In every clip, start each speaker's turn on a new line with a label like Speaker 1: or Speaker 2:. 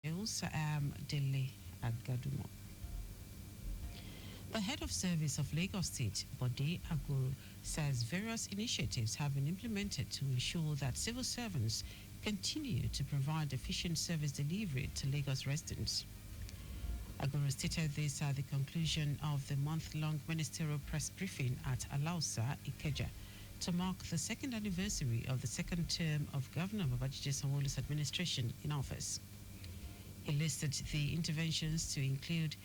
Speaker 1: I am Dele Agadumo. The head of service of Lagos State, Dele Agadumo, says various initiatives have been implemented to ensure that civil servants continue to provide efficient service delivery to Lagos residents. Agadumo stated this at the conclusion of the month-long ministerial press briefing at Alausa, Ikeja, to mark the second anniversary of the second term of Governor Babajide Sanwo-Olu's administration in office. He listed the interventions to include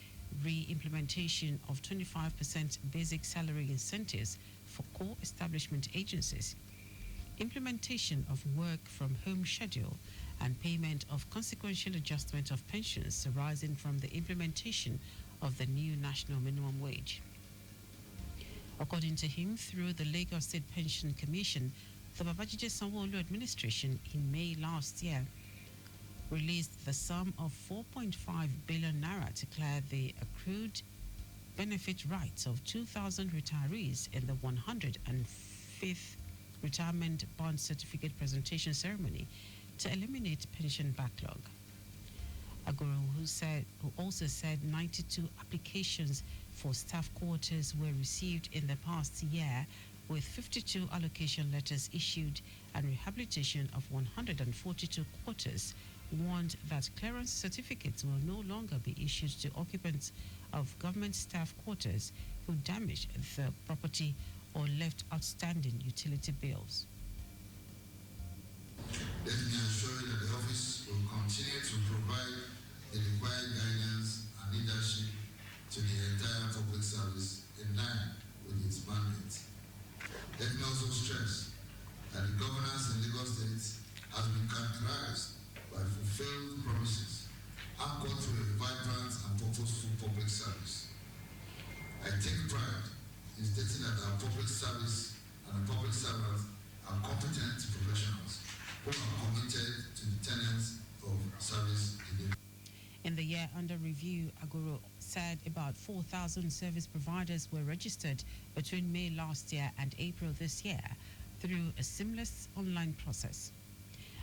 Speaker 1: re-implementation of 25% basic salary incentives for core establishment agencies, implementation of work from home schedule, and payment of consequential adjustment of pensions arising from the implementation of the new national minimum wage. According to him, through the Lagos State Pension Commission, the Babajide Sanwo-Olu administration in May last year released the sum of 4.5 billion naira to clear the accrued benefit rights of 2,000 retirees in the 105th retirement bond certificate presentation ceremony to eliminate pension backlog. Agoro, who also said 92 applications for staff quarters were received in the past year, with 52 allocation letters issued and rehabilitation of 142 quarters, warned that clearance certificates will no longer be issued to occupants of government staff quarters who damaged the property or left outstanding utility bills.
Speaker 2: Let me assure you that the office will continue to provide the required guidance and leadership to the entire public service in line with its mandate. Let me also stress that the governance in Lagos State has been characterized by fulfilled promises anchored to a vibrant and purposeful public service. I take pride in stating that our public service and the public servants are competent professionals who are committed to the tenets of service delivery.
Speaker 1: In the year under review, Agoro said about 4,000 service providers were registered between May last year and April this year through a seamless online process.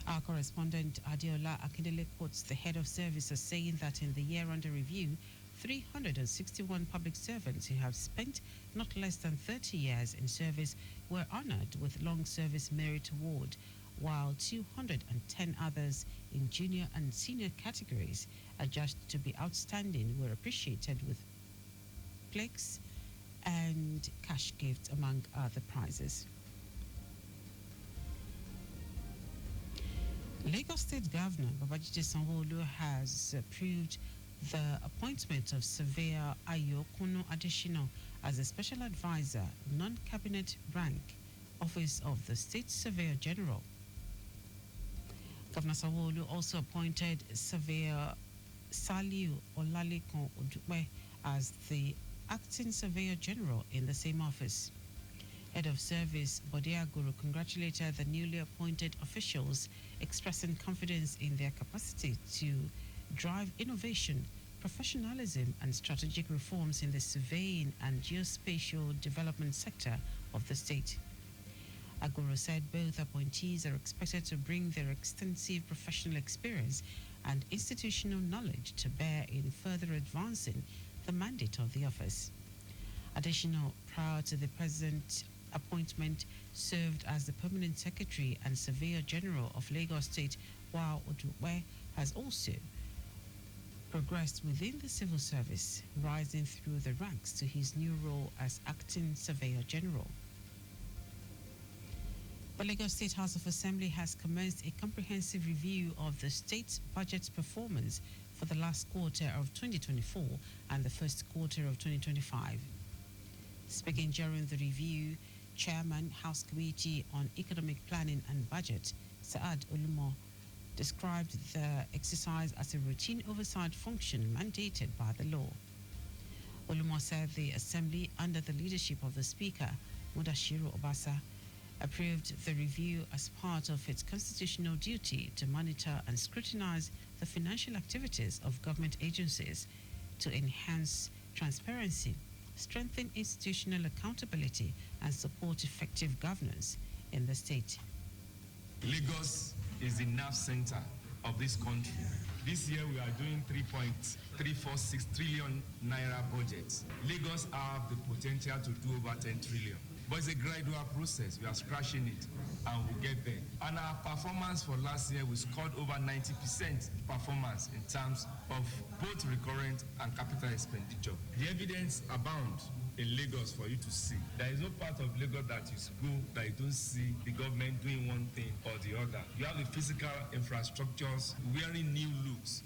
Speaker 1: Our correspondent Adiola Akindele quotes the head of service as saying that in the year under review, 361 public servants who have spent not less than 30 years in service were honored with long service merit award, while 210 others in junior and senior categories adjudged to be outstanding were appreciated with plaques and cash gifts, among other prizes. Lagos State Governor Babajide Sanwo-Olu has approved the appointment of Surveyor Ayokuno Adeshino as a special advisor, non-cabinet rank, Office of the State Surveyor General. Governor Sanwo-Olu also appointed Surveyor Saliu Olalekon Odukwe as the acting Surveyor General in the same office. Head of Service Dele Agadumo congratulated the newly appointed officials, expressing confidence in their capacity to drive innovation, professionalism, and strategic reforms in the surveying and geospatial development sector of the state. Agoro said both appointees are expected to bring their extensive professional experience and institutional knowledge to bear in further advancing the mandate of the office. Additional, prior to the present appointment, served as the Permanent Secretary and Surveyor General of Lagos State, while Odukwe has also progressed within the civil service, rising through the ranks to his new role as Acting Surveyor General. The Lagos State House of Assembly has commenced a comprehensive review of the state's budget performance for the last quarter of 2024 and the first quarter of 2025. Speaking during the review, Chairman, House Committee on Economic Planning and Budget, Saad Olumo, described the exercise as a routine oversight function mandated by the law. Olumo said the Assembly, under the leadership of the Speaker, Mudashiru Obasa, approved the review as part of its constitutional duty to monitor and scrutinize the financial activities of government agencies to enhance transparency, strengthen institutional accountability, and support effective governance in the state.
Speaker 3: Lagos is the nerve center of this country. This year we are doing 3.346 trillion naira budget. Lagos have the potential to do over 10 trillion. But it's a gradual process. We are scratching it and we'll get there. And our performance for last year, we scored over 90% performance in terms of both recurrent and capital expenditure. The evidence abounds in Lagos for you to see. There is no part of Lagos that you go that you don't see the government doing one thing or the other. You have the physical infrastructures wearing new looks.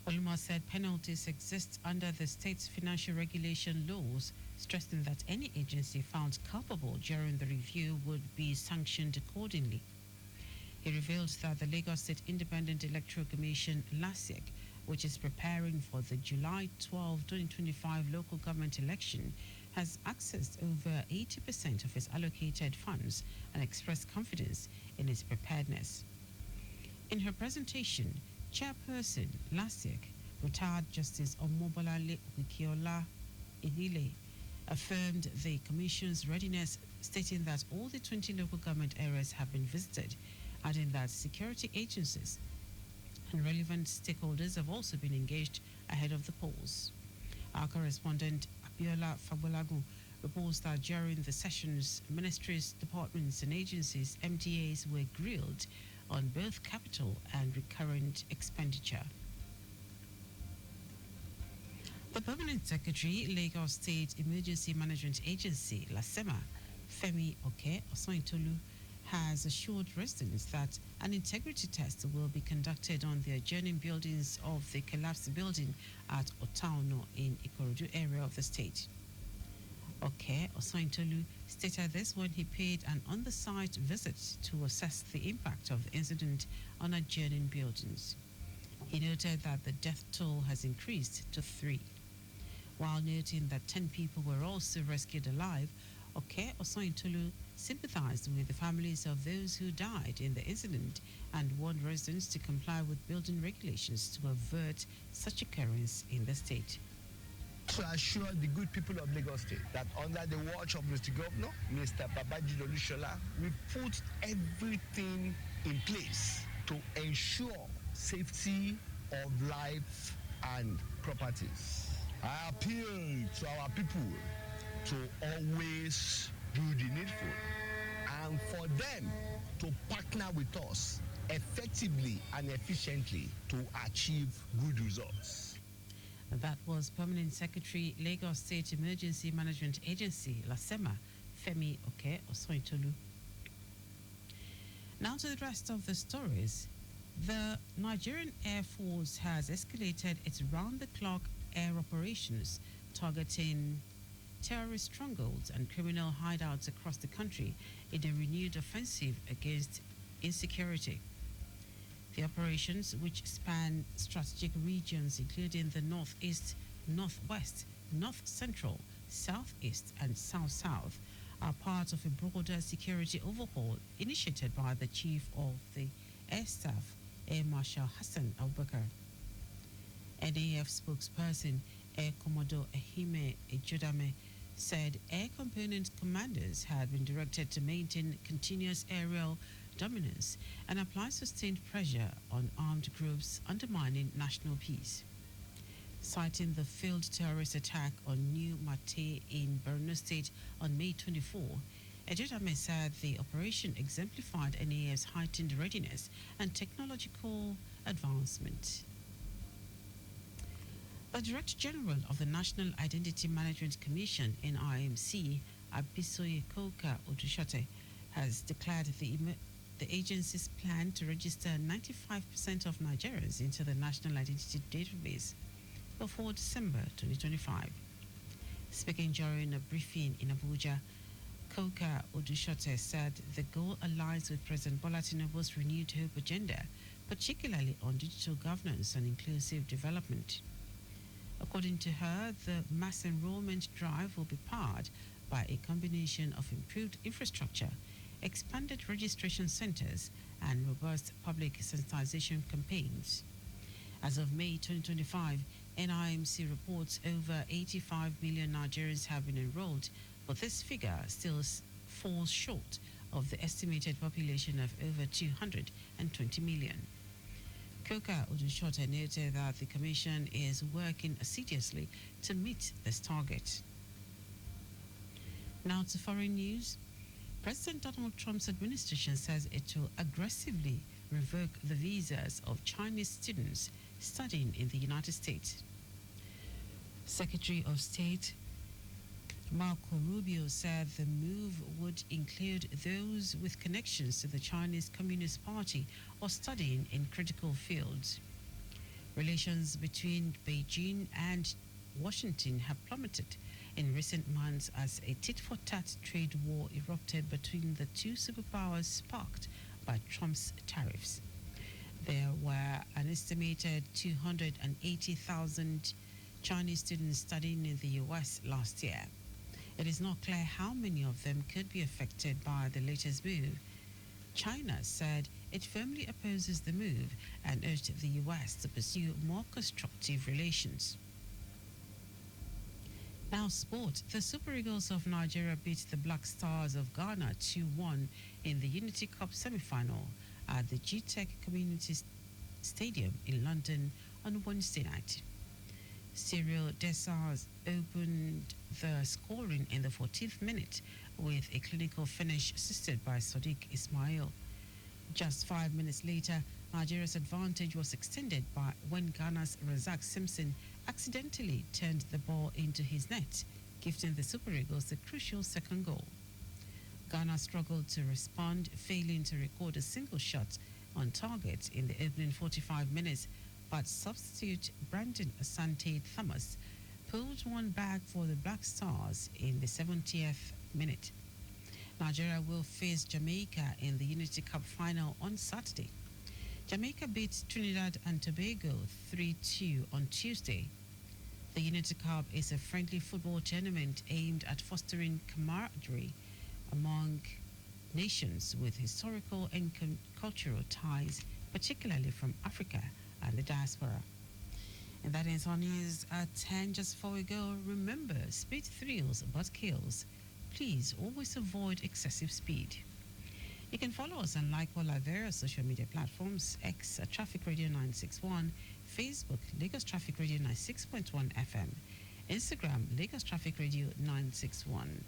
Speaker 1: Oluma said penalties exist under the state's financial regulation laws, stressing that any agency found culpable during the review would be sanctioned accordingly. He revealed that the Lagos State Independent Electoral Commission, LASIC, which is preparing for the July 12, 2025 local government election, has accessed over 80% of its allocated funds and expressed confidence in its preparedness. In her presentation, Chairperson LASIC, retired Justice Omobolale Wikiola Idile, affirmed the Commission's readiness, stating that all the 20 local government areas have been visited, adding that security agencies and relevant stakeholders have also been engaged ahead of the polls. Our correspondent Abiola Fabolagun reports that during the sessions, ministries, departments and agencies, MDAs were grilled on both capital and recurrent expenditure. The Permanent Secretary, Lagos State Emergency Management Agency, LASEMA, Femi Oke Osointolu, has assured residents that an integrity test will be conducted on the adjoining buildings of the collapsed building at Otaono in Ikorodu area of the state. Oke Osointolu stated this when he paid an on-the-site visit to assess the impact of the incident on adjoining buildings. He noted that the death toll has increased to 3. While noting that 10 people were also rescued alive, Oke Osointolu sympathized with the families of those who died in the incident and warned residents to comply with building regulations to avert such occurrence in the state.
Speaker 4: To assure the good people of Lagos State that under the watch of Mr. Governor, Mr. Babajide Olushola, we put everything in place to ensure safety of life and properties. I appeal to our people to always do the needful and for them to partner with us effectively and efficiently to achieve good results.
Speaker 1: That was Permanent Secretary, Lagos State Emergency Management Agency, LASEMA, Femi Oke Osointolu. Now to the rest of the stories. The Nigerian Air Force has escalated its round-the-clock air operations targeting terrorist strongholds and criminal hideouts across the country in a renewed offensive against insecurity. The operations, which span strategic regions including the Northeast, Northwest, North Central, Southeast, and South-South, are part of a broader security overhaul initiated by the Chief of the Air Staff, Air Marshal Hassan Abubakar. NAF spokesperson Air Commodore Ehime Ejodame said air component commanders had been directed to maintain continuous aerial dominance and apply sustained pressure on armed groups undermining national peace. Citing the failed terrorist attack on New Mate in Borno State on May 24, Ejodame said the operation exemplified NAF's heightened readiness and technological advancement. The Director General of the National Identity Management Commission, NIMC, Abisoye Koka Odushote, has declared the agency's plan to register 95% of Nigerians into the National Identity Database before December 2025. Speaking during a briefing in Abuja, Koka Odushote said the goal aligns with President Bola Tinubu's renewed hope agenda, particularly on digital governance and inclusive development. According to her, the mass enrollment drive will be powered by a combination of improved infrastructure, expanded registration centers, and robust public sensitization campaigns. As of May 2025, NIMC reports over 85 million Nigerians have been enrolled, but this figure still falls short of the estimated population of over 220 million. Koka Odushote noted that the Commission is working assiduously to meet this target. Now to foreign news. President Donald Trump's administration says it will aggressively revoke the visas of Chinese students studying in the United States. Secretary of State Marco Rubio said the move would include those with connections to the Chinese Communist Party or studying in critical fields. Relations between Beijing and Washington have plummeted in recent months as a tit-for-tat trade war erupted between the two superpowers sparked by Trump's tariffs. There were an estimated 280,000 Chinese students studying in the U.S. last year. It is not clear how many of them could be affected by the latest move. China said it firmly opposes the move and urged the U.S. to pursue more constructive relations. Now, sport. The Super Eagles of Nigeria beat the Black Stars of Ghana 2-1 in the Unity Cup semi-final at the G-Tech Community Stadium in London on Wednesday night. Cyril Dessars opened the scoring in the 14th minute with a clinical finish assisted by Sadiq Ismail. Just 5 minutes later, Nigeria's advantage was extended by when Ghana's Razak Simpson accidentally turned the ball into his net, gifting the Super Eagles the crucial second goal. Ghana struggled to respond, failing to record a single shot on target in the opening 45 minutes, but substitute Brandon Asante Thomas pulled one back for the Black Stars in the 70th minute. Nigeria will face Jamaica in the Unity Cup final on Saturday. Jamaica beat Trinidad and Tobago 3-2 on Tuesday. The Unity Cup is a friendly football tournament aimed at fostering camaraderie among nations with historical and cultural ties, particularly from Africa and the diaspora. And that ends our news at 10. Just before we go, remember, speed thrills but kills. Please always avoid excessive speed. You can follow us and like all our various social media platforms: X at Traffic Radio 961, Facebook Lagos Traffic Radio 96.1 FM, Instagram Lagos Traffic Radio 961.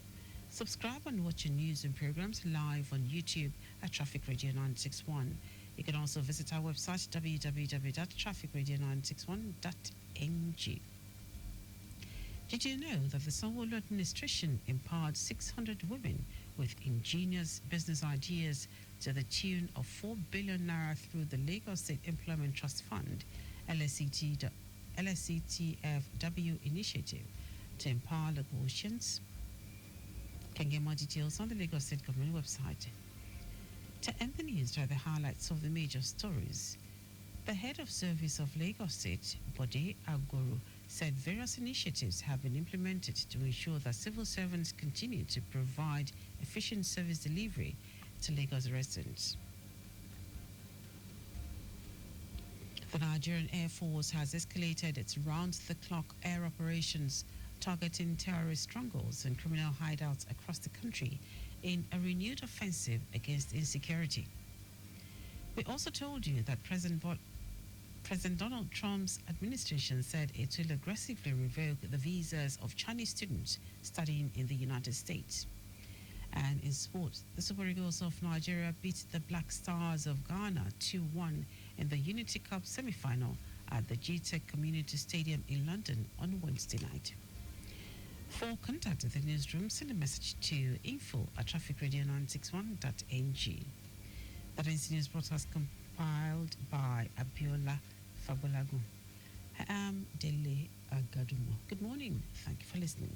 Speaker 1: Subscribe and watch your news and programs live on YouTube at Traffic Radio 961. You can also visit our website www.trafficradio961.ng. Did you know that the Sanwo-Olu administration empowered 600 women with ingenious business ideas to the tune of 4 billion naira through the Lagos State Employment Trust Fund, LSCTFW initiative to empower Lagosians? Can get more details on the Lagos State Government website. To end the news are the highlights of the major stories. The head of service of Lagos State, Dele Agadumo, said various initiatives have been implemented to ensure that civil servants continue to provide efficient service delivery to Lagos residents. The Nigerian Air Force has escalated its round-the-clock air operations targeting terrorist strongholds and criminal hideouts across the country in a renewed offensive against insecurity. We also told you that President Donald Trump's administration said it will aggressively revoke the visas of Chinese students studying in the United States. And in sports, the Super Eagles of Nigeria beat the Black Stars of Ghana 2-1 in the Unity Cup semi-final at the G-Tech Community Stadium in London on Wednesday night. For contact with the newsroom, send a message to info@trafficradio961.ng. That is the news broadcast compiled by Abiola Fabulagu. I am Dele Agadumo. Good morning. Thank you for listening.